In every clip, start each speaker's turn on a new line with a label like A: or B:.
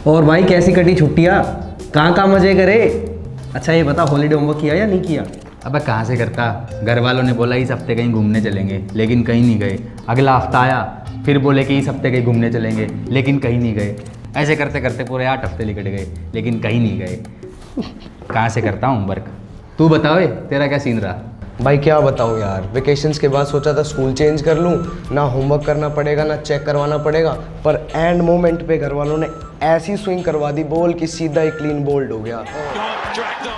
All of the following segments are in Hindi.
A: और भाई कैसी कटी छुट्टियाँ, कहाँ कहाँ मजे करे? अच्छा ये बता, हॉलीडे होमवर्क किया या नहीं किया?
B: अबे कहाँ से करता, घर वालों ने बोला इस हफ्ते कहीं घूमने चलेंगे, लेकिन कहीं नहीं गए। अगला हफ्ता आया, फिर बोले कि इस हफ्ते कहीं घूमने चलेंगे, लेकिन कहीं नहीं गए। ऐसे करते करते पूरे 8 हफ्ते निकट गए, लेकिन कहीं नहीं गए। कहाँ से करता हूँ होमवर्क? तू बताओ तेरा क्या सीन रहा?
A: भाई क्या बताऊँ यार, वेकेशंस के बाद सोचा था स्कूल चेंज कर लूँ, ना होमवर्क करना पड़ेगा ना चेक करवाना पड़ेगा, पर एंड मोमेंट पे घर वालों ने ऐसी स्विंग करवा दी बॉल की सीधा ही क्लीन बोल्ड हो गया।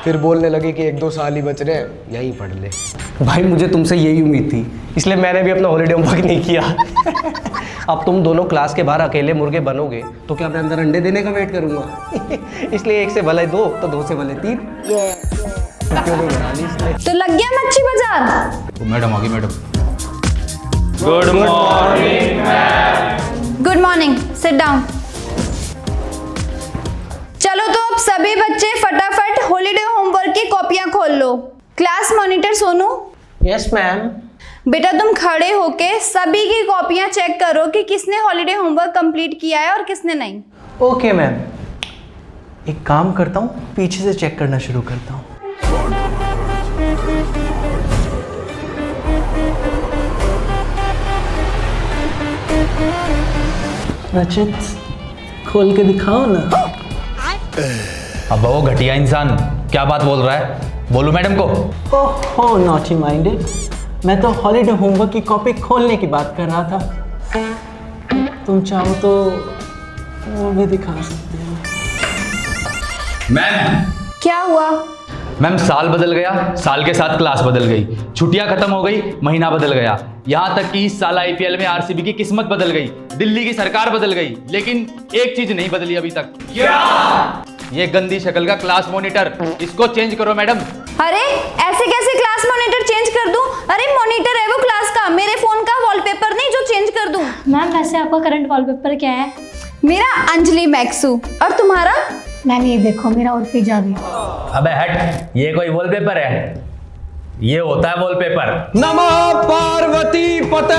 A: फिर बोलने लगे कि 1-2 साल ही बच रहे हैं, यहीं पढ़ ले। भाई मुझे तुमसे यही उम्मीद थी, इसलिए मैंने भी अपना हॉलीडे होमवर्क नहीं किया। अब तुम दोनों क्लास के बाहर अकेले मुर्गे बनोगे तो क्या मैं अंदर अंडे देने का वेट करूंगा? इसलिए 1 से भले 2 तो 2 से भले 3।
C: तो लग गया मच्छी बाजार।
B: मैडम आ गई madam. Good morning ma'am.
C: Good morning, sit down. चलो तो अब सभी बच्चे फटाफट हॉलीडे होमवर्क की कॉपियां खोल लो। Class monitor Sonu.
A: Yes ma'am.
C: बेटा तुम खड़े होके सभी की कॉपियां चेक करो कि किसने हॉलीडे होमवर्क कंप्लीट किया है और किसने नहीं।
D: ओके मैम, एक काम करता हूँ, पीछे से चेक करना शुरू करता हूँ। रचित, खोल के दिखाओ ना।
B: अब वो घटिया इंसान क्या बात बोल रहा है? बोलूं मैडम को?
D: ओहो नॉटी माइंडेड, मैं तो हॉलीडे होमवर्क की कॉपी खोलने की बात कर रहा था। तुम चाहो तो वो भी दिखा सकते हो।
B: मैम
C: क्या हुआ?
B: मैम साल बदल गया, साल के साथ क्लास बदल गई, छुट्टियां खत्म हो गई, महीना बदल गया, यहाँ तक कि इस साल आईपीएल में आरसीबी की किस्मत बदल गई, दिल्ली की सरकार बदल गई, लेकिन एक चीज नहीं बदली अभी तक। क्या? ये गंदी शक्ल का क्लास मॉनिटर, इसको चेंज करो मैडम।
C: अरे ऐसे कैसे क्लास मॉनिटर चेंज कर दूं? अरे मॉनिटर है वो क्लास का, मेरे फोन का वॉलपेपर नहीं जो चेंज कर दूं।
E: मैम वैसे आपका करंट वॉलपेपर क्या है?
C: मेरा अंजलि मैक्सू। और तुम्हारा?
E: मैम ये देखो मेरा उर्फी जावी।
B: अबे हट, ये कोई वॉलपेपर है? ये होता है वॉलपेपर।
A: नमः पार्वती पते।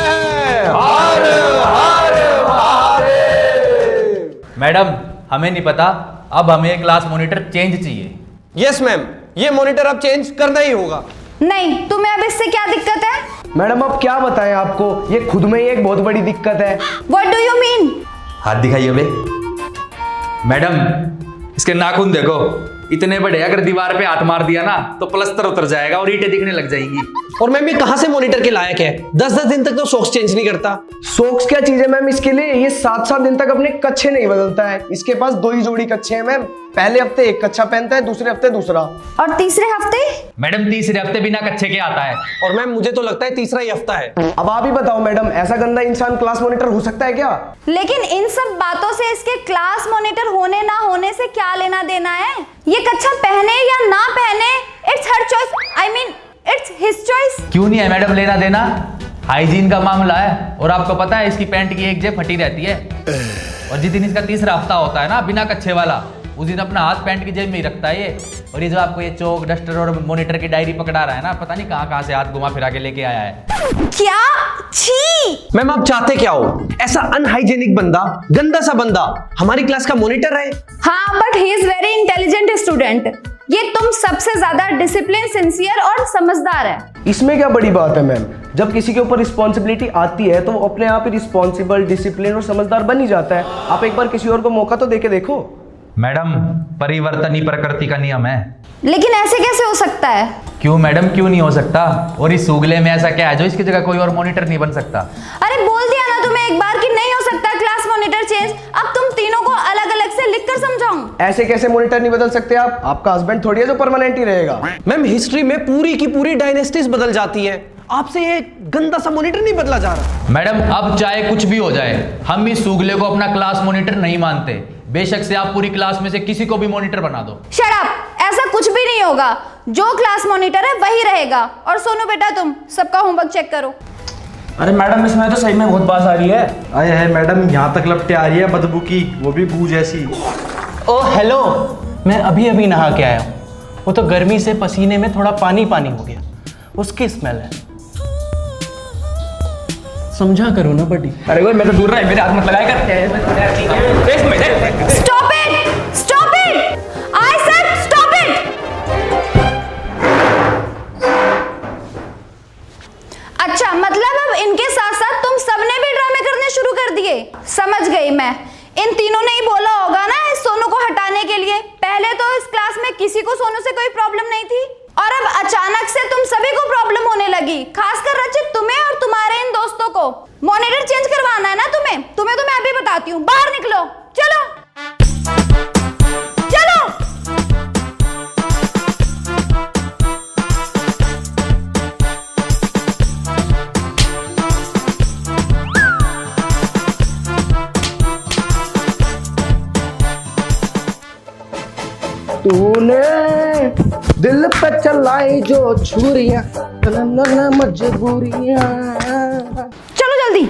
B: मैडम हमें नहीं पता, अब हमें क्लास मॉनिटर चेंज चाहिए।
A: यस मैम, ये मॉनिटर अब चेंज करना ही होगा।
C: नहीं, तुम्हें अब इससे क्या दिक्कत है?
A: मैडम अब क्या बताएं आपको, ये खुद में ही एक बहुत बड़ी दिक्कत है।
C: What do you mean?
B: हाथ दिखाइए बे। मैडम इसके नाखून देखो, इतने बड़े, अगर दीवार पे हाथ मार दिया ना तो प्लस्तर उतर जाएगा और ईंटें दिखने लग जाएंगी।
A: और मैम ये कहाँ से मॉनिटर के लायक है? 10-10 दिन तक तो सॉक्स चेंज नहीं करता। सॉक्स क्या चीज है मैम इसके लिए? ये 7-7 दिन तक अपने कच्छे नहीं बदलता है। इसके पास 2 ही जोड़ी कच्छे हैं मैम। पहले हफ्ते एक कच्छा पहनता है, दूसरे हफ्ते दूसरा।
C: और तीसरे हफ्ते?
B: मैडम तीसरे हफ्ते बिना कच्छे के आता है।
A: और मैम मुझे तो लगता है तीसरा ही हफ्ता है। अब आप ही बताओ मैडम, ऐसा गंदा इंसान क्लास मॉनिटर हो सकता है क्या?
C: लेकिन इन सब बातों से इसके क्लास मॉनिटर होने ना होने से क्या लेना देना है? ये कच्छा पहने या ना पहने, it's her choice, I mean it's his choice.
B: क्यों नहीं है मैडम लेना देना? हाइजीन का मामला है, और आपको पता है इसकी पैंट की एक जेब फटी रहती है, और जिस दिन इसका तीसरा हफ्ता होता है ना बिना कच्छे वाला, उस दिन अपना हाथ पैंट की जेब में ही रखता है ये। और ये जो आपको ये चौक डस्टर और मॉनिटर की डायरी पकड़ा रहा है ना, पता नहीं कहाँ से हाथ घुमा फिरा के लेके आया है।
C: क्या? छी!
A: मैम आप चाहते क्या हो? ऐसा अनहाइजेनिक बंदा, गंदा सा बंदा हमारी क्लास का मॉनिटर है?
C: हाँ, but he is very intelligent student. ये तुम सबसे ज्यादा डिसिप्लिन, सिंसियर और समझदार है।
A: इसमें क्या बड़ी बात है मैम? जब किसी के ऊपर रिस्पॉन्सिबिलिटी आती है तो वो अपने आप ही रिस्पॉन्सिबल, डिसिप्लिन और समझदार बन ही जाता है। आप एक बार किसी और को मौका तो देके देखो।
B: मैडम परिवर्तन ही प्रकृति का नियम है।
C: लेकिन ऐसे कैसे हो सकता है?
B: क्यों मैडम, क्यों नहीं हो सकता? और इस सूगले में ऐसा क्या है जो इसकी जगह कोई और मॉनिटर नहीं बन सकता?
C: अरे बोल दिया ना तुम्हें एक बार कि नहीं हो सकता क्लास मॉनिटर चेंज। अब तुम तीनों को अलग अलग से लिख कर समझाऊं?
A: ऐसे कैसे मॉनिटर नहीं बदल सकते आप? आपका हस्बैंड थोड़ी है जो परमानेंट ही रहेगा। मैम हिस्ट्री में पूरी की पूरी डायनेस्टीज बदल जाती है, आपसे ये गंदा सा मॉनिटर नहीं बदला जा रहा।
B: मैडम अब चाहे कुछ भी हो जाए, हम इस सूगले को अपना क्लास मॉनिटर नहीं मानते। बेशक से आप पूरी क्लास में से किसी को भी मॉनिटर बना दो।
C: शट अप, ऐसा कुछ भी नहीं होगा। जो क्लास मॉनिटर है वही रहेगा। और सोनू बेटा तुम सबका होमवर्क चेक करो।
D: अरे मैडम इसमें तो सही में बहुत बात आ रही है।
F: आए है मैडम, यहाँ तक लपटे आ रही है बदबू की, वो भी बू जैसी।
D: ओह हेलो, मैं अभी अभी नहा के आया हूँ। वो तो गर्मी से पसीने में थोड़ा पानी पानी हो गया, उसकी स्मेल है। समझा करो ना बड़ी।
B: अरे वो मैं तो दूर रहा है, मेरे हाथ मत लगाया कर।
C: Stop it, stop it, I said stop it. अच्छा, मतलब अब इनके साथ साथ तुम सबने भी ड्रामे करने शुरू कर दिए। समझ गई मैं, इन तीनों ने ही बोला होगा ना इस सोनू को हटाने के लिए। पहले तो इस क्लास में किसी को सोनू से कोई प्रॉब्लम नहीं थी और अब अचानक से तुम सभी को प्रॉब्लम होने लगी, खासकर रचित तुम्हें और तुम्हारे इन दोस्तों को। मॉनिटर चेंज करवाना है ना तुम्हें तो मैं अभी बताती हूँ। बाहर निकलो, चलो चलो।
A: तूने दिल पे चलाई जो छुरियां, मजबूरियां।
C: चलो जल्दी।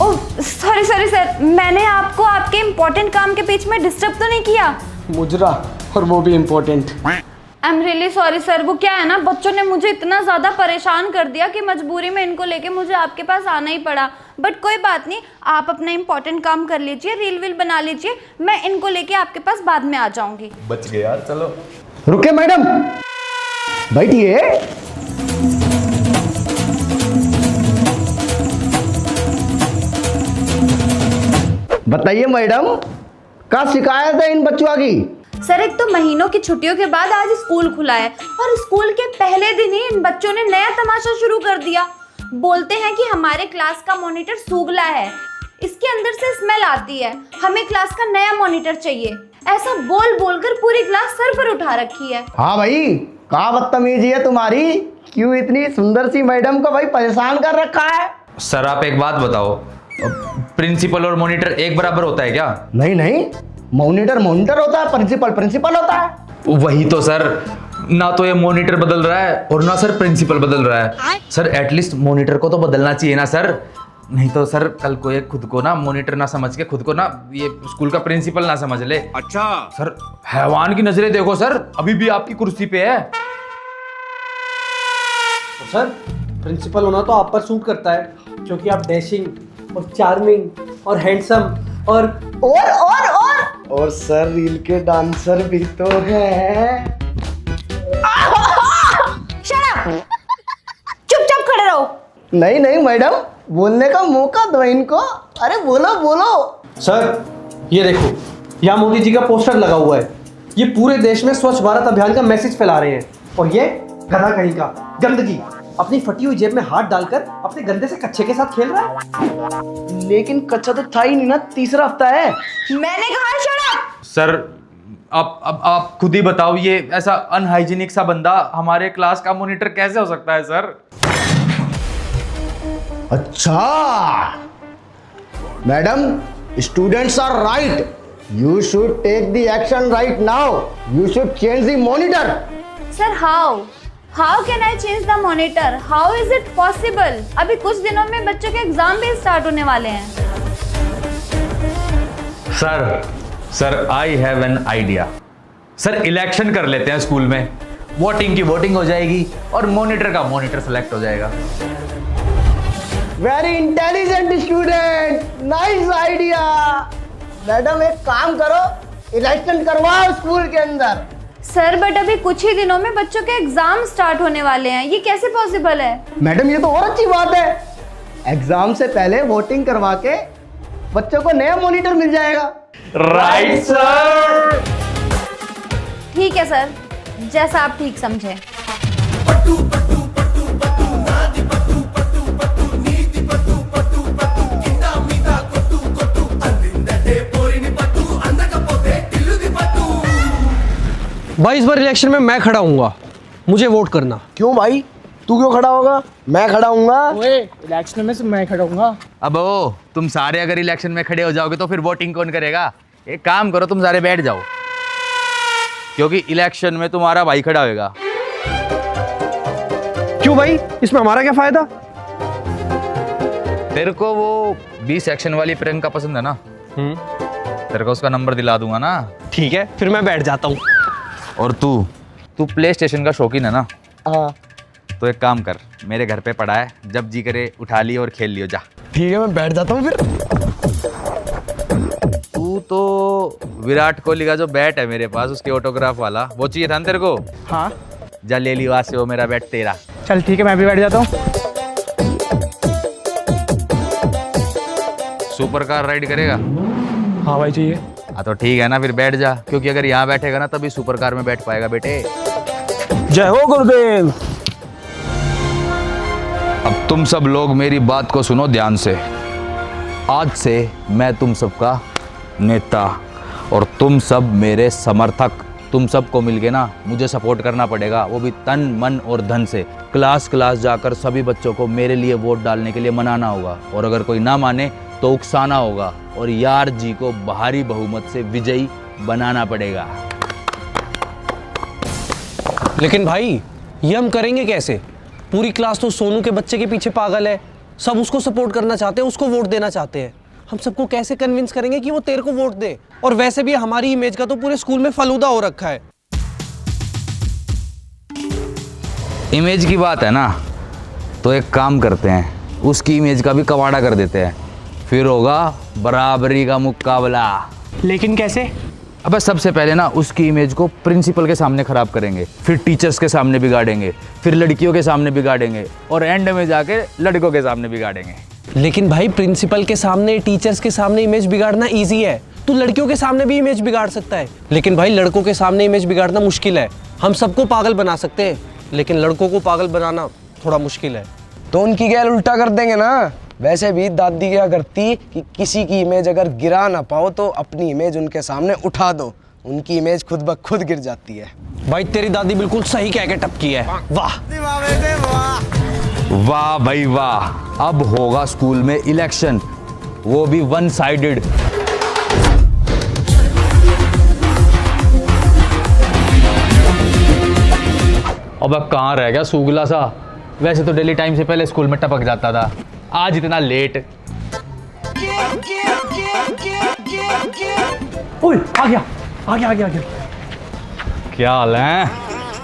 C: ओह सॉरी सॉरी सर, मैंने आपको आपके इम्पोर्टेंट काम के बीच में डिस्टर्ब तो नहीं किया?
A: मुजरा, और वो भी important.
C: I am really sorry sir. वो क्या है ना, बच्चों ने मुझे इतना ज़्यादा परेशान कर दिया कि मजबूरी में इनको लेके मुझे आपके पास आना ही पड़ा। बट कोई बात नहीं, आप अपना इम्पोर्टेंट काम कर लीजिए, रील वील बना लीजिए, मैं इनको लेके आपके पास बाद में आ जाऊंगी।
B: बच गए यार, चलो।
A: रुके मैडम, बैठिए। बताइए मैडम, क्या शिकायत है इन बच्चों की?
C: सर, एक तो महीनों की छुट्टियों के बाद आज स्कूल खुला है और स्कूल के पहले दिन ही इन बच्चों ने नया तमाशा शुरू कर दिया। बोलते हैं कि हमारे क्लास का मॉनिटर सूगला है, इसके अंदर से स्मेल आती है, हमें क्लास का नया मॉनिटर चाहिए। ऐसा बोल बोलकर पूरी क्लास सर पर उठा रखी है।
A: हाँ भाई, क्या बदतमीजी है तुम्हारी, क्यों इतनी सुंदर सी मैडम को भाई परेशान कर रखा है?
B: सर आप एक बात बताओ, प्रिंसिपल और मॉनिटर एक बराबर होता है क्या?
A: नहीं नहीं, मॉनिटर मॉनिटर होता है, प्रिंसिपल प्रिंसिपल होता है।
B: वही तो सर, ना तो ये मॉनिटर बदल रहा है और ना सर प्रिंसिपल बदल रहा है। सर एटलीस्ट मॉनिटर को तो बदलना चाहिए ना सर, नहीं तो सर कल को ये खुद को ना मॉनिटर ना समझ के खुद को ना ये स्कूल का प्रिंसिपल ना समझ ले।
G: अच्छा
B: सर हैवान की नजरें देखो सर, अभी भी आपकी कुर्सी पे है।
D: सर प्रिंसिपल होना तो आप पर सूट करता है, क्योंकि आप डैशिंग और चार्मिंग और हैंडसम और
A: सर रील के डांसर भी तो है।
C: चुपचाप खड़े रहो।
A: नहीं नहीं मैडम, बोलने का मौका दो इनको। अरे बोलो बोलो।
D: सर ये देखो, यहाँ मोदी जी का पोस्टर लगा हुआ है, ये पूरे देश में स्वच्छ भारत अभियान का मैसेज फैला रहे हैं। और ये गधा कहीं का गंदगी अपनी फटी हुई जेब में हाथ डालकर अपने गंदे से कच्चे के साथ खेल रहा है।
A: लेकिन कच्चा तो था ही नहीं ना, तीसरा हफ्ता है।
C: मैंने कहा शट अप।
B: सर आप खुद ही बताओ, ये ऐसा अनहाइजीनिक सा बंदा हमारे क्लास का मॉनिटर कैसे हो सकता है सर?
A: अच्छा madam, students are right, you should take the action right now, you should change the monitor.
C: Sir how can I change the monitor? How is it possible? अभी कुछ दिनों में बच्चों के एग्जाम भी स्टार्ट होने वाले हैं।
B: Sir I have an idea. Sir election कर लेते हैं स्कूल में, वोटिंग की वोटिंग हो जाएगी और मॉनिटर का मॉनिटर सेलेक्ट हो जाएगा।
A: Very intelligent student, nice idea. Madam एक काम करो, इलेक्शन करवाओ स्कूल के अंदर।
C: सर बट अभी कुछ ही दिनों में बच्चों के एग्जाम स्टार्ट होने वाले हैं, ये कैसे पॉसिबल है?
A: मैडम ये तो और अच्छी बात है, एग्जाम से पहले वोटिंग करवा के बच्चों को नया मॉनिटर मिल जाएगा।
B: Right sir.
C: ठीक है सर, जैसा आप ठीक समझे।
H: भाई इस बार इलेक्शन में मैं खड़ा हूँगा, मुझे वोट करना।
A: क्यों भाई, तू क्यों खड़ा होगा? मैं खड़ा हूँगा।
H: ओए इलेक्शन में से मैं खड़ा हूँगा।
B: अब ओ तुम सारे अगर इलेक्शन में खड़े हो जाओगे तो फिर वोटिंग कौन करेगा? एक काम करो, तुम सारे बैठ जाओ, क्योंकि इलेक्शन में तुम्हारा भाई खड़ा होगा।
H: क्यों भाई, इसमें हमारा क्या फायदा?
B: तेरे को वो 20 सेक्शन वाली प्रियंका पसंद है ना? तेरे को उसका नंबर दिला दूंगा ना।
H: ठीक है, फिर मैं बैठ जाता हूँ।
B: और तू प्ले स्टेशन का शौकीन है ना?
A: हाँ।
B: तो एक काम कर, मेरे घर पे पड़ा है, जब जी करे उठा लियो और खेल लियो जा।
A: ठीक है, मैं बैठ जाता हूँ फिर।
B: तू तो विराट कोहली का जो बैट है मेरे पास, उसके ऑटोग्राफ वाला, वो चाहिए था ना तेरे को?
G: हाँ
B: जा ले लियो आज से वो मेरा बैट तेरा।
G: चल ठीक है, मैं भी बैठ जाता हूँ।
B: सुपर कार राइड करेगा?
G: हाँ भाई चाहिए।
B: हाँ तो ठीक है ना, फिर बैठ जा, क्योंकि अगर यहाँ बैठेगा ना तभी सुपर कार में बैठ पाएगा बेटे।
G: जय हो गुरुदेव।
B: अब तुम सब लोग मेरी बात को सुनो ध्यान से। आज से मैं तुम सबका नेता और तुम सब मेरे समर्थक। तुम सबको मिलके ना मुझे सपोर्ट करना पड़ेगा, वो भी तन मन और धन से। क्लास क्लास जाकर सभी बच्चों को मेरे लिए वोट डालने के लिए मनाना होगा, और अगर कोई ना माने तो उकसाना होगा, और यार जी को भारी बहुमत से विजयी बनाना पड़ेगा।
H: लेकिन भाई ये हम करेंगे कैसे? पूरी क्लास तो सोनू के बच्चे के पीछे पागल है, सब उसको सपोर्ट करना चाहते हैं, उसको वोट देना चाहते हैं। हम सबको कैसे कन्विंस करेंगे कि वो तेरे को वोट दे? और वैसे भी हमारी इमेज का तो पूरे स्कूल में फलूदा हो रखा है।
B: इमेज की बात है ना, तो एक काम करते हैं, उसकी इमेज का भी कबाड़ा कर देते हैं, फिर होगा बराबरी का मुकाबला।
G: लेकिन कैसे?
B: अबे सबसे पहले ना उसकी इमेज को प्रिंसिपल के सामने खराब करेंगे, फिर टीचर्स के सामने बिगाड़ेंगे, फिर लड़कियों के सामने बिगाड़ेंगे, और एंड में जाके लड़कों के सामने बिगाड़ेंगे।
H: लेकिन भाई प्रिंसिपल के सामने, टीचर्स के सामने इमेज बिगाड़ना इजी है, तू लड़कियों के सामने भी इमेज बिगाड़ सकता है। लेकिन भाई लड़कों के सामने इमेज बिगाड़ना मुश्किल है। हम सबको पागल बना सकते हैं, लेकिन लड़कों को पागल बनाना थोड़ा मुश्किल है।
A: तो उनकी गैल उल्टा कर देंगे ना। वैसे भी दादी क्या करती कि किसी की इमेज अगर गिरा ना पाओ तो अपनी इमेज उनके सामने उठा दो, उनकी इमेज खुद ब खुद गिर जाती है।
H: भाई तेरी दादी बिल्कुल सही कह के टपकी है। वाह
B: वाह भाई वाह। अब होगा स्कूल में इलेक्शन, वो भी वन साइडेड। अब कहाँ रह गया सूगला सा? वैसे तो डेली टाइम से पहले स्कूल में टपक जाता था, आज इतना लेट।
G: ओए आ गया आ गया आ गया आ गया।
B: क्या हाल है?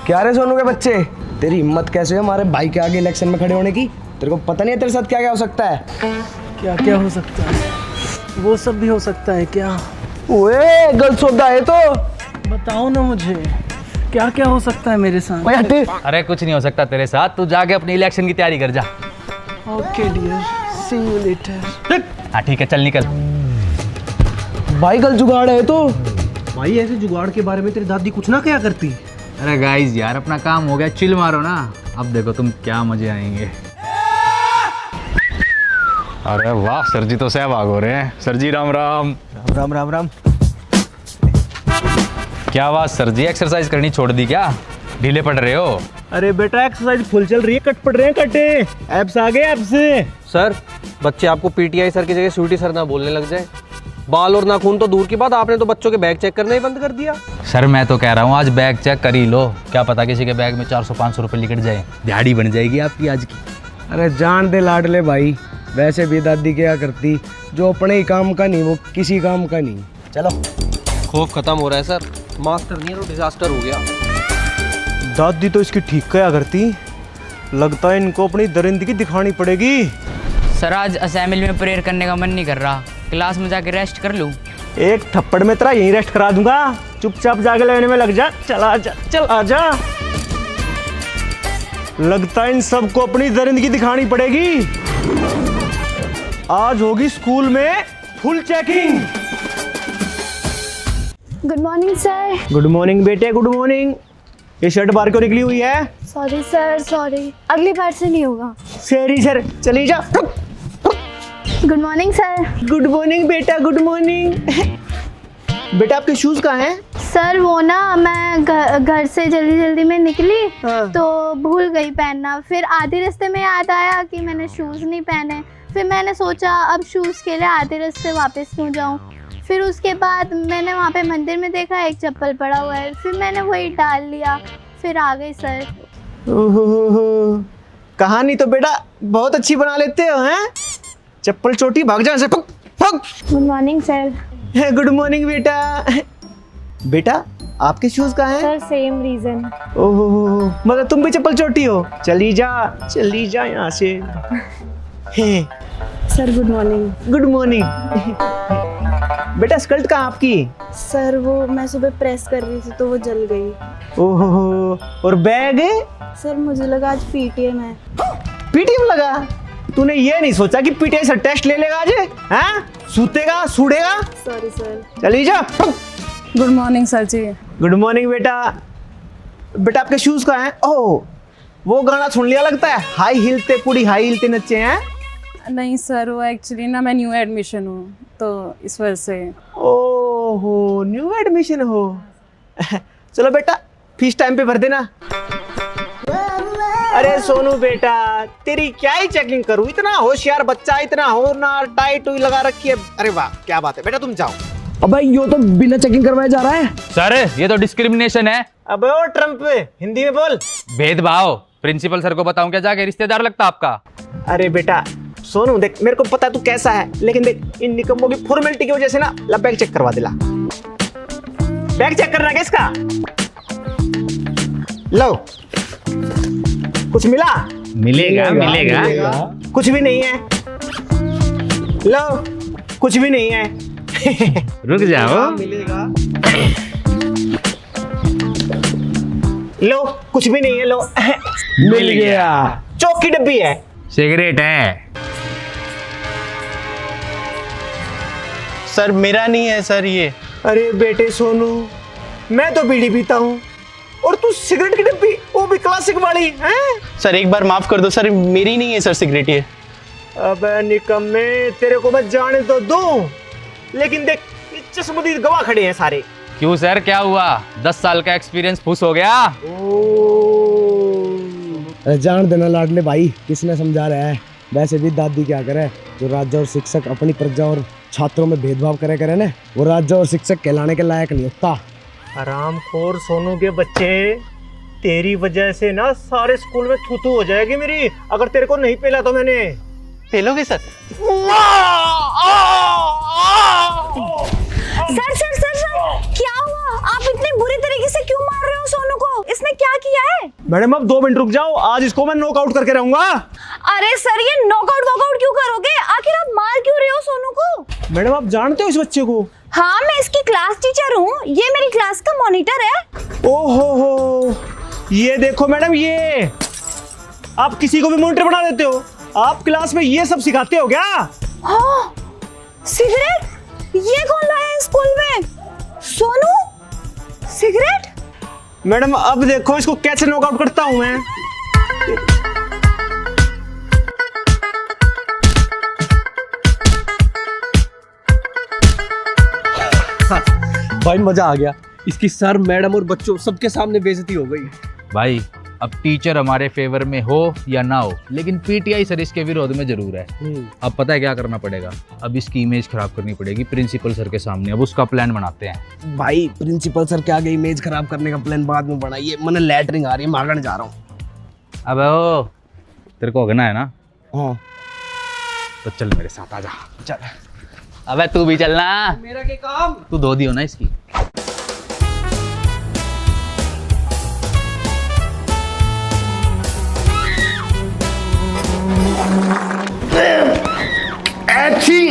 A: क्या रे सोनू के बच्चे, तेरी हिम्मत कैसे है हमारे भाई के आगे इलेक्शन में खड़े होने की? तेरे को पता नहीं है तेरे साथ क्या क्या हो सकता है?
G: क्या क्या हो सकता है? वो सब भी हो सकता है क्या?
A: ओए गलत सौदा है तो
G: बताओ ना मुझे, क्या क्या हो सकता है मेरे साथ?
A: भाई हटे।
B: अरे कुछ नहीं हो सकता तेरे साथ, तू जाके अपनी इलेक्शन की तैयारी कर जा।
G: Okay dear, see you later.
B: हाँ ठीक है, चल निकल।
A: भाई कल जुगाड़ है तो।
D: भाई ऐसे जुगाड़ के बारे में तेरी दादी कुछ ना क्या करती?
B: अरे गाइस यार, अपना काम हो गया, चिल मारो ना। अब देखो तुम क्या मजे आएंगे। अरे वाह, सर जी तो सहभाग हो रहे हैं। सर जी राम राम।
D: राम राम राम।
B: क्या बात सर जी, एक्सरसाइज करनी छोड़ दी क्या? ढीले पड़ रहे हो?
G: अरे बेटा एक्सरसाइज फुल चल रही है, कट पड़ रहे हैं कटे। एब्स आ गए एब्स।
H: सर बच्चे आपको पीटीआई सर की जगह स्वीटी सर ना बोलने लग जाए। बाल और नाखून तो दूर की बात, आपने तो बच्चों के बैग चेक करना ही बंद कर दिया।
B: सर मैं तो कह रहा हूँ आज बैग चेक कर ही लो, क्या पता किसी के बैग में 400-500 रुपये निकट जाए, दिहाड़ी बन जाएगी आपकी आज की।
A: अरे जान दे लाडले भाई, वैसे भी दादी क्या करती, जो अपने ही काम का नहीं वो किसी काम का नहीं। चलो
H: खौफ खत्म हो रहा है सर, मास्टर नहीं है तो डिजास्टर हो गया।
G: दादी तो इसकी ठीक क्या करती, लगता है इनको अपनी दरिंदगी दिखानी पड़ेगी।
I: सर आज असेंबली में प्रेयर करने का मन नहीं कर रहा, क्लास में जाके रेस्ट कर लूँ।
G: एक थप्पड़ में तेरा यहीं रेस्ट करा दूंगा, चुपचाप जाके लेने में लग जा। चला जा चला जा। लगता है इन सबको अपनी दरिंदगी दिखानी पड़ेगी। आज होगी स्कूल में full checking.
C: Good morning sir.
G: Good morning बेटे, गुड मॉर्निंग। ये शर्ट बाहर क्यों निकली हुई है?
C: सॉरी सर सॉरी, अगली बार से नहीं होगा।
G: सॉरी सर, चली जा।
C: Good morning sir.
G: Good morning बेटा, गुड मॉर्निंग। बेटा आपके शूज कहाँ हैं?
C: सर वो ना मैं घर से जल्दी जल्दी में निकली
G: हाँ।
C: तो भूल गई पहनना, फिर आधे रास्ते में याद आया कि मैंने शूज़ नहीं पहने, फिर मैंने सोचा अब शूज़ के लिए आधे रास्ते वापस क्यों जाऊँ। फिर उसके बाद मैंने वहाँ पे मंदिर में देखा एक चप्पल पड़ा हुआ है, फिर मैंने वही डाल लिया, फिर आ गई सर।
G: ओहो, कहानी तो बेटा बहुत अच्छी बना लेते हो हैं। चप्पल चोटी भाग जा से।
C: Good morning sir.
G: Good morning बेटा।
D: बेटा आपके शूज कहाँ हैं?
E: Sir same reason.
D: ओहो मतलब तुम भी चप्पल चोटी हो। चली जा यहाँ से।
E: Sir good morning.
D: Good morning. बेटा स्कर्ट कहाँ आपकी?
E: सर वो मैं सुबह प्रेस कर रही थी तो वो जल गई।
D: ओहो और बैग?
E: सर मुझे लगा आज पीटीएम है।
D: पीटीएम लगा? तूने ये नहीं सोचा कि पीटीआई से टेस्ट ले लेगा आज? हैं? सूतेगा सूड़ेगा?
E: Sorry sir.
D: चली जा।
E: Good morning sir ji.
D: Good morning बेटा। बेटा आपके शूज कहाँ हैं? ओह वो गाना सुन लिया लगता है, हाई हिलते पूरी हाई हिलते नच्चे हैं।
E: नहीं सर वो एक्चुअली ना मैं न्यू एडमिशन हूँ तो इस वजह से।
D: ओहो न्यू एडमिशन हो। चलो बेटा फीस टाइम पे भर देना। अरे सोनू बेटा तेरी क्या ही चेकिंग करूँ, इतना होशियार बच्चा, इतना होनहार, टाई टुई लगा रखी है। अरे वाह क्या बात है बेटा, तुम जाओ।
A: अबे यो तो बिना चेकिंग करवाए जा रहा है।
B: सर ये तो डिस्क्रिमिनेशन है।
D: अब ओ ट्रम्प हिंदी में बोल।
B: भेदभाव। प्रिंसिपल सर को बताऊं क्या जाके, रिश्तेदार लगता आपका।
D: अरे बेटा सोनू देख मेरे को पता है तू कैसा है, लेकिन देख इन निकम्मों की फॉर्मेलिटी की वजह से ना ला बैग चेक करवा दिला। बैग चेक करना किसका? लो कुछ मिला?
B: मिलेगा।
D: कुछ भी नहीं है। लो कुछ भी नहीं है।
B: रुक जाओ।
D: लो कुछ भी नहीं है। लो
B: मिल गया।
D: चौक की डब्बी है।
B: सिगरेट है।
F: सर मेरा नहीं है सर ये।
D: अरे बेटे सोनू मैं तो बीड़ी पीता हूँ और तू सिगरेट की डब्बी, वो भी क्लासिक वाली हैं?
F: सर एक बार माफ कर दो सर, मेरी नहीं है सर सिगरेट ये।
D: अबे निकम्मे तेरे को मैं जाने तो दूं, लेकिन देख ये चश्मदीद गवाह खड़े हैं सारे।
B: क्यों सर क्या हुआ? 10 साल का एक्सपीरियंस फुस हो गया।
A: जान देना लाडले भाई, किसने समझा रहा है। वैसे भी दादी क्या करे, जो राज्य और शिक्षक अपनी प्रजा और छात्रों में भेदभाव करे ना, वो राज्य और शिक्षक कहलाने के लायक नहीं होता।
D: हरामखोर सोनू के बच्चे, तेरी वजह से ना सारे स्कूल में थूथू हो जाएगी मेरी, अगर तेरे को नहीं पेला तो मैंने।
F: पेलोगे सर?
C: सर क्या हुआ? आप इतनी बुरी तरीके से क्यों मार रहे हो सोनू को? इसने क्या किया है?
D: मैडम अब 2 मिनट रुक जाओ, आज इसको मैं नॉकआउट करके रहूंगा।
C: अरे सर ये नॉकआउट वॉकआउट क्यों करोगे? आखिर आप मार क्यों रहे हो सोनू को?
D: मैडम आप जानते हो इस बच्चे को?
C: हाँ मैं इसकी क्लास टीचर हूँ, ये मेरी क्लास का मॉनिटर है।
D: ओहो ये देखो मैडम, ये आप किसी को भी मॉनिटर बना देते हो? आप क्लास में ये सब सिखाते हो क्या?
C: हाँ सिगरेट ये कौन लाया है स्कूल में? सोनू सिगरेट?
D: मैडम अब देखो इसको कैसे नॉकआउट करता हूं मैं।
H: भाई मजा आ गया, इसकी सर मैडम और बच्चों सबके सामने बेइज्जती हो गई।
B: भाई अब टीचर हमारे फेवर में हो या ना हो, लेकिन पीटीआई सर इसके विरोध में जरूर है। अब पता है क्या करना पड़ेगा? अब इसकी इमेज खराब करनी पड़ेगी प्रिंसिपल सर के सामने। अब उसका प्लान बनाते हैं।
A: भाई प्रिंसिपल सर के आगे इमेज खराब करने का प्लान बाद में बनाइए। मैंने लैटरिंग आ रही है, मांगने जा रहा हूँ।
B: अब ओ तेरे को होना है ना?
A: हाँ
B: तो चल मेरे साथ आजा। चल अबे तू भी चलना।
D: मेरा क्या काम?
B: तू धो दियो ना इसकी।
A: अच्छी,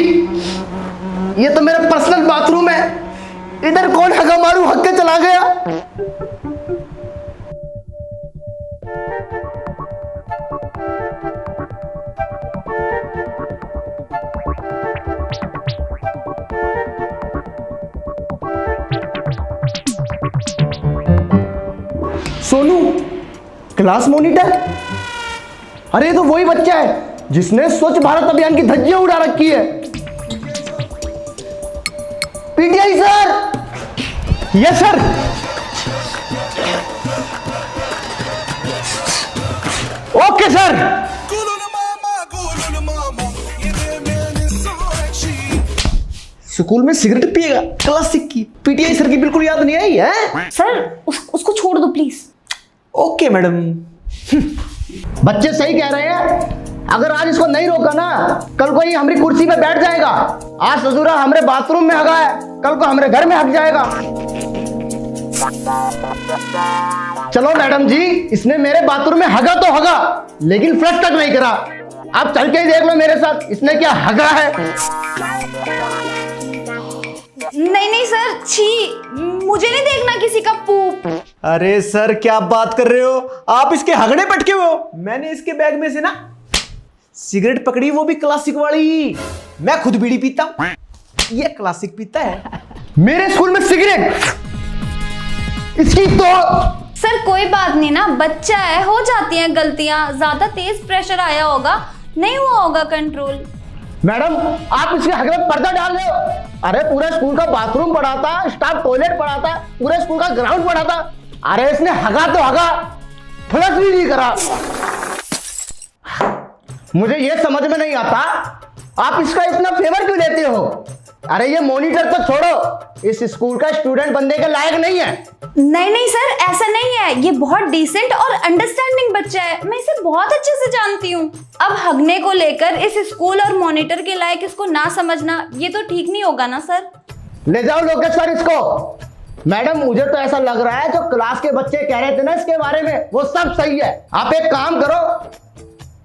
A: ये तो मेरा पर्सनल बाथरूम है, इधर कौन हगा मारू हक के चला गया। Sonu class monitor? अरे तो वही बच्चा है जिसने स्वच्छ भारत अभियान की धज्जियां उड़ा रखी है। PTI sir.
D: Yes sir. Okay sir. School में सिगरेट पिएगा, क्लासिक की। पीटीआई सर की बिल्कुल याद नहीं आई है?
C: सर उसको छोड़ दो प्लीज।
D: Okay madam.
A: बच्चे सही कह रहे हैं, अगर आज इसको नहीं रोका ना, कल को ये हमारी कुर्सी पे बैठ जाएगा। आज ससुरा हमारे बाथरूम में हगा है, कल को हमारे घर में हक जाएगा। चलो मैडम जी, इसने मेरे बाथरूम में हगा तो हगा, लेकिन फ्लश तक नहीं करा। आप चल के ही देख लो मेरे साथ, इसने क्या हगा है।
C: नहीं नहीं सर, छी, मुझे नहीं देखना किसी का पूप।
D: अरे सर क्या बात कर रहे हो आप, इसके हगड़े पटके हुए हो। मैंने इसके बैग में से ना सिगरेट पकड़ी, वो भी क्लासिक वाली। मैं खुद बीड़ी पीता हूं, ये क्लासिक पीता है।
A: मेरे स्कूल में सिगरेट, इसकी तो।
C: सर कोई बात नहीं ना, बच्चा है, हो जाती हैं गलतियां। ज्यादा तेज प्रेशर आया होगा, नहीं हुआ होगा कंट्रोल।
A: मैडम आप इसके हगड़े में पर्दा डाल रहे हो। अरे पूरे स्कूल का बाथरूम पड़ा था, स्टाफ टॉयलेट पड़ा था, पूरे स्कूल का ग्राउंड पड़ा था। अरे इसने हगा तो हगा, फ्लश भी नहीं करा। मुझे ये समझ में नहीं आता, आप इसका इतना फेवर क्यों लेते हो। अरे ये मॉनिटर तो छोड़ो, इस स्कूल का स्टूडेंट बनने के लायक नहीं है।
C: नहीं नहीं सर, ऐसा नहीं है, ये बहुत डिसेंट और अंडरस्टैंडिंग बच्चा है, मैं इसे बहुत अच्छे से जानती हूँ। अब हगने को लेकर इस स्कूल और मॉनिटर के लायक इसको ना समझना, ये तो ठीक नहीं होगा ना सर।
A: ले जाओ लोकेश सर इसको। मैडम मुझे तो ऐसा लग रहा है जो क्लास के बच्चे कह रहे थे ना इसके बारे में, वो सब सही है। आप एक काम करो,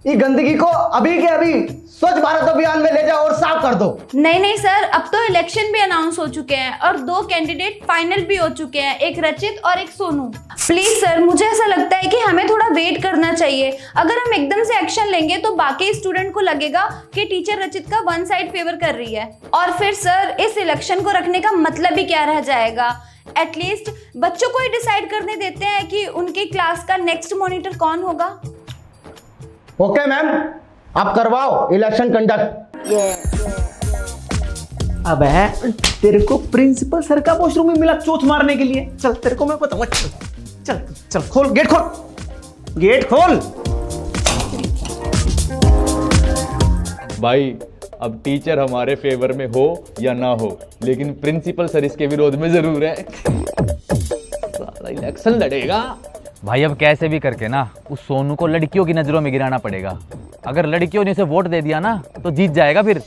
A: ये गंदगी को अभी के अभी स्वच्छ भारत अभियान में ले जाओ और साफ कर दो।
C: नहीं नहीं सर, अब तो इलेक्शन भी अनाउंस हो चुके हैं और 2 कैंडिडेट फाइनल भी हो चुके हैं, एक रचित और एक सोनू। प्लीज सर, मुझे ऐसा लगता है कि हमें थोड़ा वेट करना चाहिए। अगर हम एकदम से एक्शन लेंगे तो बाकी स्टूडेंट को लगेगा कि टीचर रचित का वन साइड फेवर कर रही है, और फिर सर इस इलेक्शन को रखने का मतलब ही क्या रह जाएगा। एटलीस्ट बच्चों को ही डिसाइड करने देते हैं कि उनकी क्लास का नेक्स्ट मॉनिटर कौन होगा।
A: ओके मैम, आप करवाओ इलेक्शन कंडक्ट।
D: अब है तेरे को प्रिंसिपल सर का वॉशरूम में मिला चोट मारने के लिए। चल तेरे को मैं बताऊंगा, चल चल चल, खोल गेट, खोल गेट खोल।
J: भाई अब टीचर हमारे फेवर में हो या ना हो, लेकिन प्रिंसिपल सर इसके विरोध में जरूर है। इलेक्शन लड़ेगा
B: भाई। अब कैसे भी करके ना उस सोनू को लड़कियों की नजरों में गिराना पड़ेगा। अगर लड़कियों ने उसे वोट दे दिया ना तो जीत जाएगा फिर।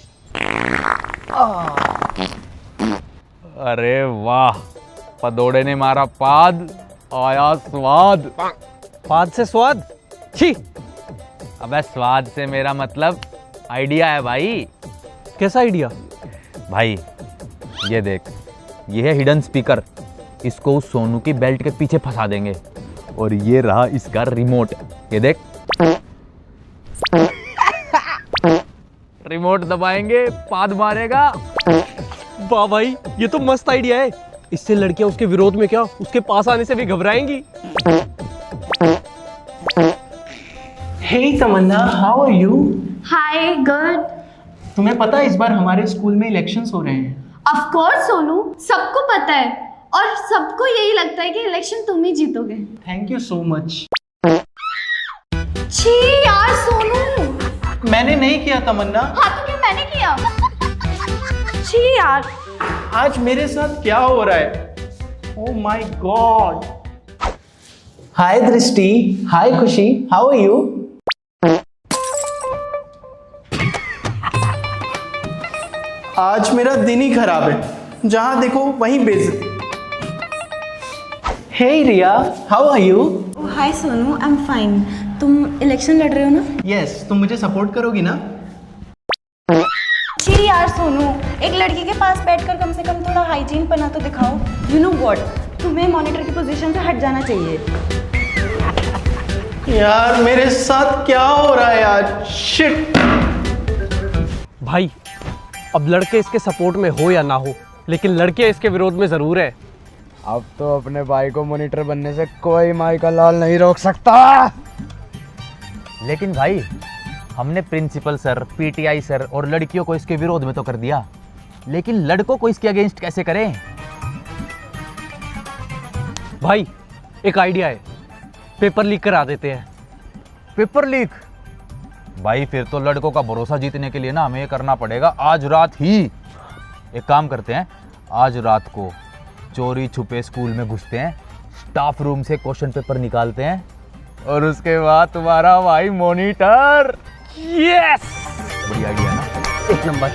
B: अरे वाह, पदोड़े ने मारा पाद, आया स्वाद।
H: पाद से स्वाद, छी।
B: अबे स्वाद से मेरा मतलब आइडिया है भाई।
H: कैसा आइडिया
B: भाई? ये देख, ये है हिडन स्पीकर, इसको उस सोनू की बेल्ट के पीछे फंसा देंगे, और ये रहा इसका रिमोट। ये देख, रिमोट दबाएंगे, पाद मारेगा।
H: वाह भाई, ये तो मस्त आइडिया है। इससे लड़कियां उसके विरोध में क्या, उसके पास आने से भी घबराएंगी।
D: Hey Tamanna, how are you?
C: Hi, good.
D: तुम्हें पता है इस बार हमारे स्कूल में इलेक्शंस हो रहे हैं?
C: ऑफ कोर्स सोनू, सबको पता है, और सबको यही लगता है कि इलेक्शन तुम ही जीतोगे।
D: Thank you so much.
C: छी यार सोनू।
D: मैंने नहीं किया तमन्ना।
C: हाँ तो क्या मैंने किया? छी यार।
D: आज मेरे साथ क्या हो रहा है? Oh my God. हाय दृष्टि, हाय खुशी, हाउ आर यू? आज मेरा दिन ही खराब है, जहां देखो वहीं बेइज्जती। Hey Riya, how are you?
E: Hi Sonu, I am fine. तुम इलेक्शन लड़ रहे हो ना?
D: यस, तुम मुझे सपोर्ट करोगी ना?
E: छी यार सोनू, एक लड़की के पास बैठकर कम से कम थोड़ा हाइजीन पना तो दिखाओ। यू नो व्हाट, तुम्हें मॉनिटर की पोजीशन से हट जाना चाहिए।
D: यार मेरे साथ क्या हो रहा है आज? शिट।
H: भाई अब लड़के इसके सपोर्ट में हो या ना हो, लेकिन लड़के इसके विरोध में जरूर है।
A: अब तो अपने भाई को मॉनिटर बनने से कोई माई का लाल नहीं रोक सकता।
B: लेकिन भाई हमने प्रिंसिपल सर, पीटीआई सर और लड़कियों को इसके विरोध में तो कर दिया, लेकिन लड़कों को इसके अगेंस्ट कैसे करें?
H: भाई एक आइडिया है, पेपर लीक करा देते हैं।
B: Paper leak? भाई फिर तो लड़कों का भरोसा जीतने के लिए ना हमें ये करना पड़ेगा आज रात ही। एक काम करते हैं, आज रात को चोरी छुपे स्कूल में घुसते हैं, स्टाफ रूम से क्वेश्चन पेपर निकालते हैं, और उसके बाद तुम्हारा भाई मॉनिटर। यस, बढ़िया आइडिया ना, एक नंबर।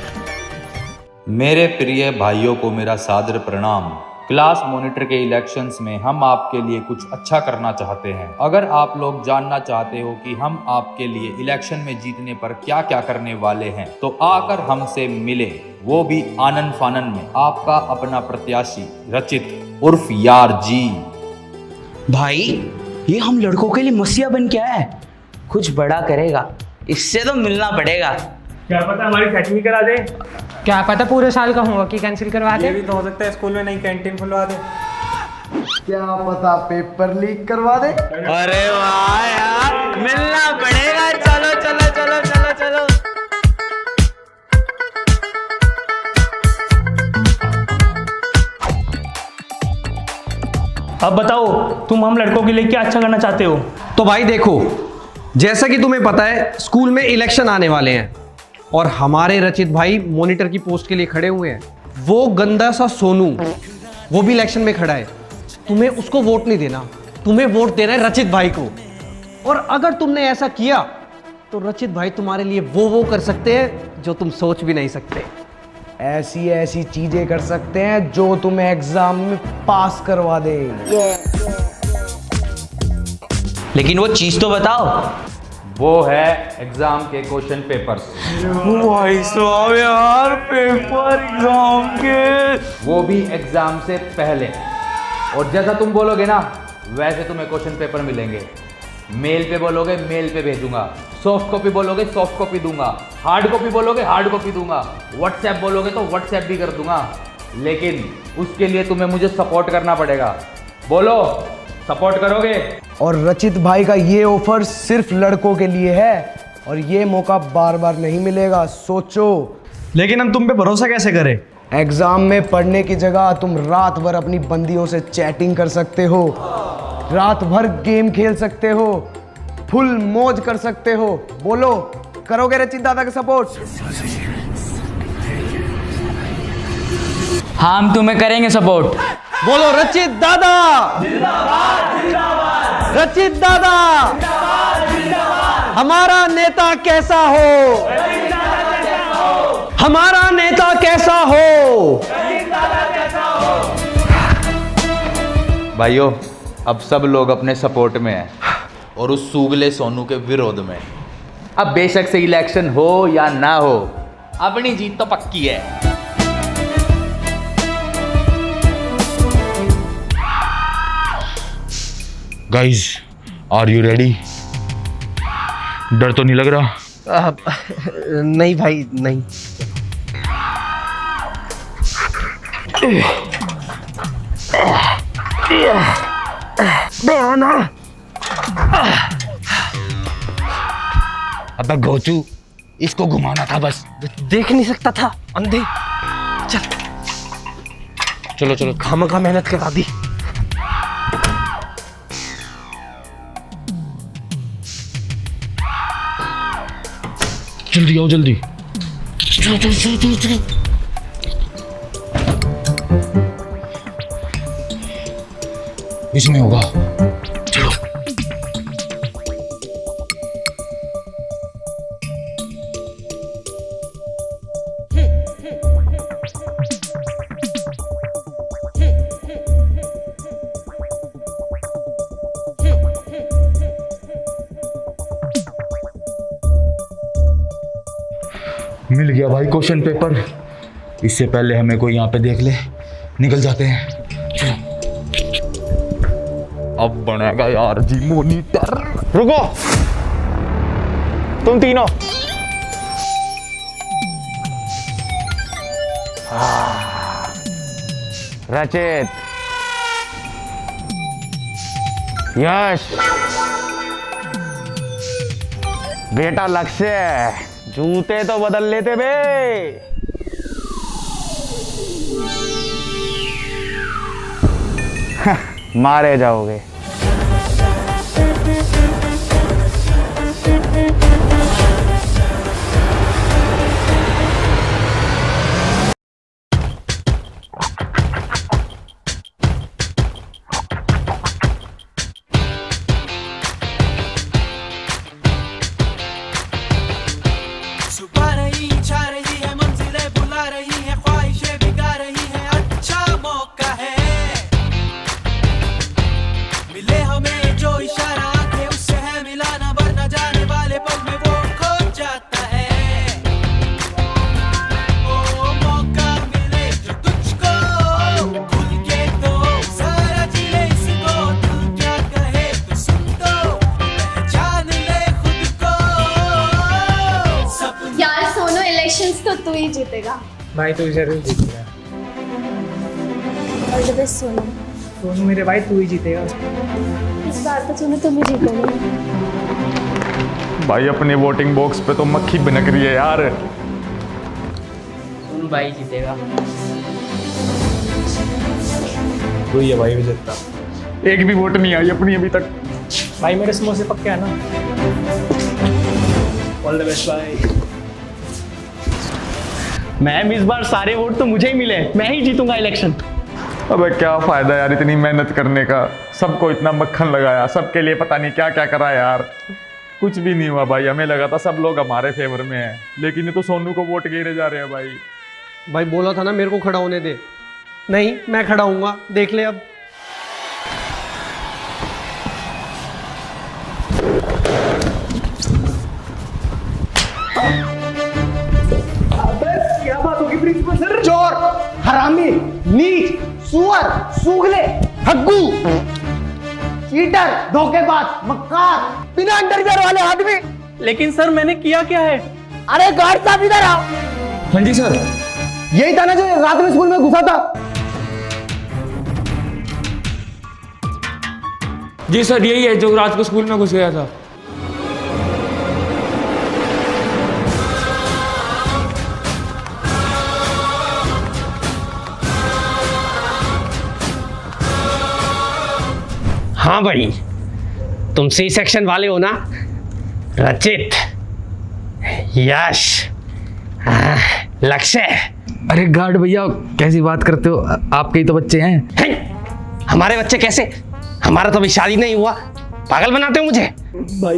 K: मेरे प्रिय भाइयों को मेरा सादर प्रणाम।
J: क्लास मॉनिटर के इलेक्शंस में हम आपके लिए कुछ अच्छा करना चाहते हैं। अगर आप लोग जानना चाहते हो कि हम आपके लिए इलेक्शन में जीतने पर क्या क्या करने वाले हैं तो आकर हमसे मिले, वो भी आनन फानन में। आपका अपना प्रत्याशी रचित उर्फ यार जी।
I: भाई ये हम लड़कों के लिए मसीहा बन के आया है, कुछ बड़ा करेगा, इससे तो मिलना पड़ेगा।
G: क्या पता हमारी सेटिंग करा दे।
K: क्या पता पूरे साल का होमवर्क ही कैंसिल करवा दे।
G: ये भी तो हो सकता है स्कूल में नई कैंटीन खुलवा दे।
A: क्या पता पेपर लीक करवा दे।
I: अरे वाह यार, मिलना पड़ेगा। चलो चलो चलो चलो चलो।
G: अब बताओ तुम हम लड़कों के लिए क्या अच्छा करना चाहते हो।
D: तो भाई देखो, जैसा कि तुम्हें पता है स्कूल में इलेक्शन आने वाले हैं और हमारे रचित भाई मॉनिटर की पोस्ट के लिए खड़े हुए हैं। वो गंदा सा सोनू, वो भी इलेक्शन में खड़ा है। तुम्हें उसको वोट नहीं देना, तुम्हें वोट देना है रचित भाई को। और अगर तुमने ऐसा किया तो रचित भाई तुम्हारे लिए वो कर सकते हैं जो तुम सोच भी नहीं सकते।
A: ऐसी ऐसी चीजें कर सकते हैं जो तुम्हें एग्जाम में पास करवा दे।
I: लेकिन वो चीज तो बताओ।
J: वो है एग्जाम के क्वेश्चन पेपर्स।
G: भाई साहब यार, पेपर एग्जाम के,
J: वो भी एग्जाम से पहले। और जैसा तुम बोलोगे ना वैसे तुम्हें क्वेश्चन पेपर मिलेंगे। मेल पे बोलोगे मेल पे भेजूंगा, सॉफ्ट कॉपी बोलोगे सॉफ्ट कॉपी दूंगा, हार्ड कॉपी बोलोगे हार्ड कॉपी दूंगा, व्हाट्सएप बोलोगे तो व्हाट्सएप भी कर दूंगा। लेकिन उसके लिए तुम्हें मुझे सपोर्ट करना पड़ेगा। बोलो, सपोर्ट करोगे?
A: और रचित भाई का ये ऑफर सिर्फ लड़कों के लिए है और ये मौका बार बार नहीं मिलेगा, सोचो।
F: लेकिन हम तुम पे भरोसा कैसे करें?
A: एग्जाम में पढ़ने की जगह तुम रात भर अपनी बंदियों से चैटिंग कर सकते हो, रात भर गेम खेल सकते हो, फुल मौज कर सकते हो। बोलो, करोगे रचित दादा का सपोर्ट?
I: हाँ, हम तुम्हें करेंगे सपोर्ट।
D: बोलो रचित दादा जिंदाबाद, जिंदाबाद। रचित दादा जिंदाबाद, जिंदाबाद। हमारा नेता कैसा हो, हमारा नेता कैसा हो।
J: भाइयों, अब सब लोग अपने सपोर्ट में हैं और उस सूगले सोनू के विरोध में। अब बेशक से इलेक्शन हो या ना हो, अपनी जीत तो पक्की है। Guys, are you ready? डर तो नहीं लग रहा?
D: नहीं भाई नहीं।
J: अबे गोचू, इसको घुमाना था बस।
D: देख नहीं सकता था, अंधे। चल
J: चलो चलो,
D: खामखा मेहनत करा दी।
J: जल्दी आओ जल्दी। चलो चलो चलो चलो चलो। इसमें होगा, चलो। मिल गया भाई क्वेश्चन पेपर। इससे पहले हमें कोई यहाँ पे देख ले, निकल जाते हैं। चलो। अब बनेगा यार जी मॉनिटर।
G: रुको तुम तीनों।
I: रचित, यश, बेटा लक्ष्य, जूते तो बदल लेते बे। मारे जाओगे।
L: सुबह रही, छा रही है, मंजिलें बुला रही है, ख्वाहिशें बिगा रही है, अच्छा मौका है।
C: तो तू ही जीतेगा।
K: भाई तू जरूर जीतेगा।
C: All the best Sonu.
K: Sonu मेरे भाई तू ही जीतेगा।
C: इस बार तो सोनू तुम ही जीतोगे।
M: भाई अपने वोटिंग बॉक्स पे तो मक्खी बनक रही है यार।
K: सोनू भाई जीतेगा।
F: तू ही है भाई विजेता।
M: एक भी वोट नहीं आई अपनी अभी तक।
K: भाई मेरे समोसे पक्के है ना। ऑल द बेस्ट भाई।
F: मैम इस बार सारे वोट तो मुझे ही मिले, मैं ही जीतूंगा इलेक्शन।
M: अबे क्या फायदा यार इतनी मेहनत करने का, सबको इतना मक्खन लगाया, सबके लिए पता नहीं क्या क्या करा यार, कुछ भी नहीं हुआ भाई। हमें लगा था सब लोग हमारे फेवर में हैं, लेकिन ये तो सोनू को वोट गिरे जा रहे हैं भाई।
D: भाई बोला था ना मेरे को खड़ा होने दे। नहीं, मैं खड़ा हूँगा, देख ले अब। क्या बात होगी प्रिंसिपल सर? चोर, हरामी, नीच, सुअर, सूगले, ठग्गू, चीटर, धोखेबाज, मक्कार, बिना अंडरवियर वाले आदमी।
F: लेकिन सर मैंने किया क्या है?
D: अरे गार्ड साहब इधर आओ।
F: हाँ जी सर।
D: यही था ना जो रात में स्कूल में घुसा था?
F: जी सर यही है जो रात को स्कूल में घुस गया था।
H: हाँ भाई, तुम सी सेक्शन वाले हो ना? रचित, यश, लक्ष्य।
J: अरे गार्ड भैया कैसी बात करते हो, आपके ही तो बच्चे हैं।
H: हमारे बच्चे कैसे? हमारा तो अभी शादी नहीं हुआ, पागल बनाते हो मुझे।
F: भाई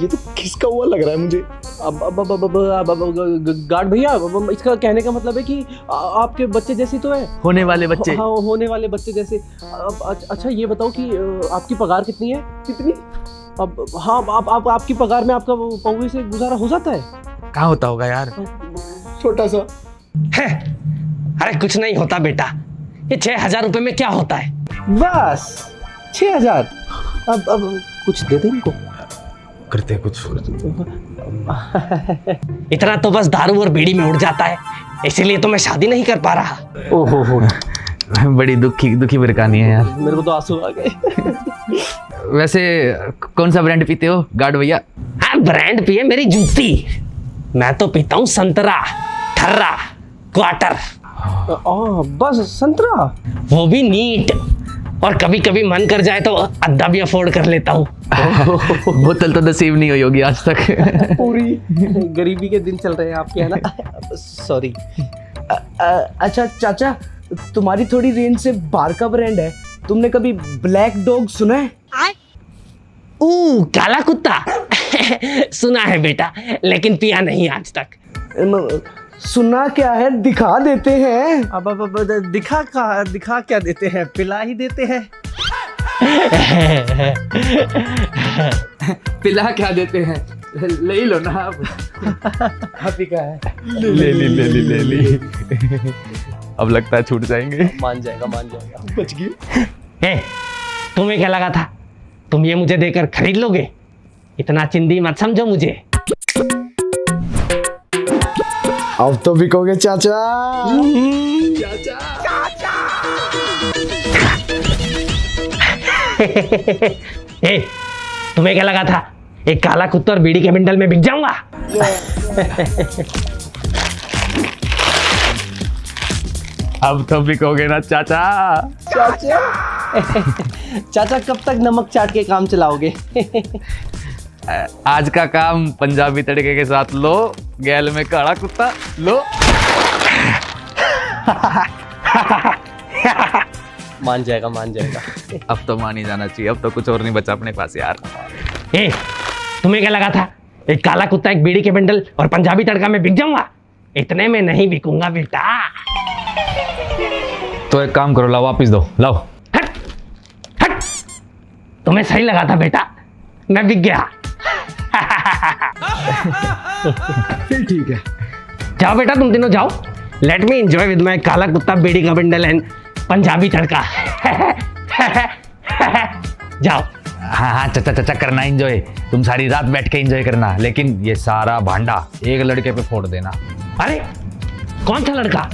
F: ये तो किसका हुआ लग रहा है मुझे। गार्ड भैया इसका कहने का मतलब है कि आपके बच्चे जैसे तो है।
J: होने वाले बच्चे।
F: हाँ होने वाले बच्चे जैसे। अच्छा ये बताओ कि आपकी पगार कितनी है? कितनी? अब हाँ आप आपकी पगार में आपका पौवे से गुजारा हो जाता है?
J: कहाँ होता होगा यार,
F: छोटा सा
H: है। अरे कुछ नहीं होता बेटा, ये 6,000 रुपए में क्या होता है?
F: बस 6,000। अब कुछ दे दे इनको।
J: करते कुछ।
H: इतना तो बस दारू और बीड़ी में उड़ जाता है, इसीलिए तो मैं शादी नहीं कर पा रहा।
F: ओहो हो,
J: बड़ी दुखी भरी कहानी है यार।
F: मेरे को तो आंसू आ गए।
J: वैसे कौन सा ब्रांड पीते हो गार्ड भैया?
H: हाँ ब्रांड पिए मेरी जूती, मैं तो पीता हूँ संतरा, ठर्रा, क्वार्टर।
F: बस संतरा?
H: वो भी नीट, और कभी कभी मन कर जाए तो अद्धा भी अफोर्ड कर लेता हूँ।
J: बोतल तो नसीब नहीं हुई होगी आज तक।
F: पूरी गरीबी के दिन चल रहे हैं आपके, है ना? सॉरी।
A: अच्छा चाचा, तुम्हारी थोड़ी रेंज से बाहर का ब्रांड है, तुमने कभी ब्लैक डॉग सुना है?
H: काला कुत्ता। सुना है बेटा, लेकिन पिया नहीं आज तक।
A: सुना क्या है, दिखा देते हैं।
F: अब दिखा क्या देते हैं? पिला ही देते हैं।
J: पिला क्या देते हैं, ले ही लो ना आप।
F: आप ही का है।
M: ले ली। अब लगता है छूट जाएंगे।
F: मान जाएगा। बच गए।
H: तुम्हें क्या लगा था तुम ये मुझे देकर खरीद लोगे? इतना चिंदी मत समझो मुझे।
A: अब तो बिकोगे चाचा।
H: तुम्हें क्या लगा था एक काला कुत्ता और बीड़ी के बंडल में बिक जाऊंगा?
M: अब तो बिकोगे ना चाचा।
F: चाचा कब तक नमक चाट के काम चलाओगे?
J: आज का काम पंजाबी तड़के के साथ लो, गैल में काला कुत्ता लो।
F: मान जाएगा।
J: अब तो मान ही जाना चाहिए, अब तो कुछ और नहीं बचा अपने पास यार।
H: तुम्हें क्या लगा था एक काला कुत्ता, एक बीड़ी के बंडल और पंजाबी तड़का में बिक जाऊंगा? इतने में नहीं बिकूंगा बेटा।
J: तो एक काम करो, लाओ वापिस दो, लाओ।
H: हट। तुम्हें सही लगा था बेटा, मैं बिक गया।
A: फिर ठीक है,
H: जाओ बेटा तुम तीनों जाओ। Let me enjoy with my काला कुत्ता, बीड़ी का बंडल एंड पंजाबी तड़का। जाओ।
J: हाँ चाचा करना एंजॉय, तुम सारी रात बैठ के एंजॉय करना, लेकिन ये सारा भांडा एक लड़के पे फोड़ देना।
H: अरे
K: कौन था लड़का?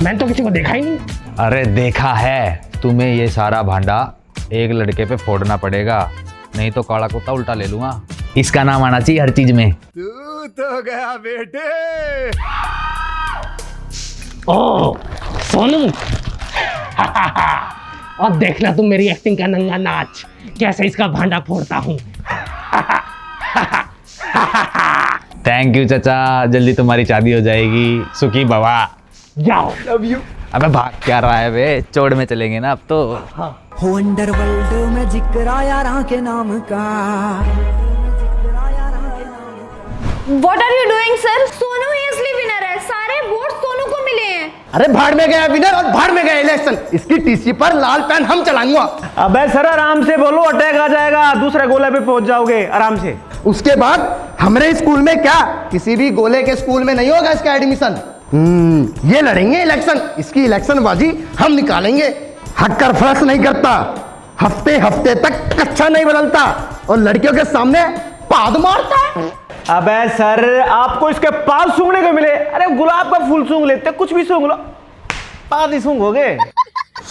K: मैंने तो किसी को देखा ही नहीं।
J: अरे देखा है, तुम्हें ये सारा भांडा एक लड़के पे फोड़ना पड़ेगा, नहीं तो काला कुत्ता उल्टा ले लूंगा। इसका नाम आना चाहिए हर चीज में।
G: तू तो गया बेटे।
K: ओह सोनू, अब देखना तुम मेरी एक्टिंग का नंगा नाच, कैसे इसका भांडा फोड़ता हूँ।
J: थैंक यू चाचा, जल्दी तुम्हारी शादी हो जाएगी, सुखी बाबा।
K: जाओ।
G: Love you.
J: अबे भाग क्या रहा है बे, चौड़ में चलेंगे ना अब तो।
L: हो अंडरवर्ल्ड में जिक्र आया राह के नाम का।
C: What are you doing, sir? Sonu ही असली विनर है, सारे वोट सोनू को मिले हैं।
A: अरे भाड़ में गया विनर और भाड़ में गया इलेक्शन। इसकी टीसी पर लाल पेन हम चलाऊंगा।
G: अबे सर आराम से बोलो, अटैक आ जाएगा, दूसरे गोले पे पहुंच जाओगे आराम से।
A: उसके बाद हमारे स्कूल में क्या, किसी भी गोले के स्कूल में नहीं होगा इसका एडमिशन। ये लड़ेंगे इलेक्शन, इसकी इलेक्शन बाजी हम निकालेंगे। हटकर फर्क नहीं करता, हफ्ते हफ्ते तक कच्चा नहीं बदलता और लड़कियों के सामने पाद मारता है।
G: अबे सर आपको इसके पास सूंघने को मिले, अरे गुलाब का फूल सूंघ लेते, कुछ भी सूंघ लो, पाद ही सूंघोगे।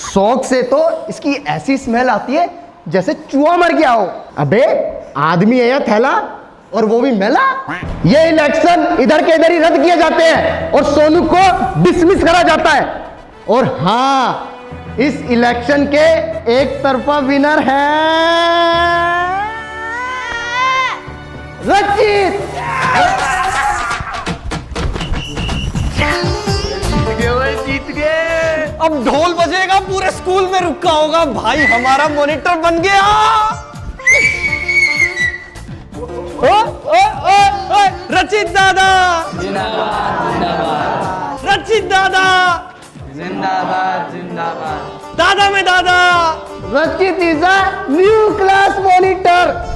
A: शौक से तो इसकी ऐसी स्मेल आती है जैसे चूहा मर गया हो। अबे आदमी है या थैला, और वो भी मेला। ये इलेक्शन इधर के इधर ही रद्द किए जाते हैं और सोनू को डिसमिस करा जाता है। और हाँ, इस इलेक्शन के एक तरफा विनर है रचित।
G: जीत गए। अब ढोल बजेगा, पूरे स्कूल में रुका होगा, भाई हमारा मॉनिटर बन गया। रचित दादा, रचित दादा,
B: जिंदाबाद जिंदाबाद।
G: दादा में दादा।
A: रचित is a new class monitor.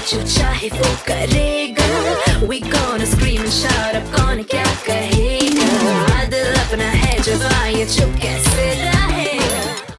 L: जो चाहे वो करेगा। We gonna scream and shout, अब कौन क्या कहे।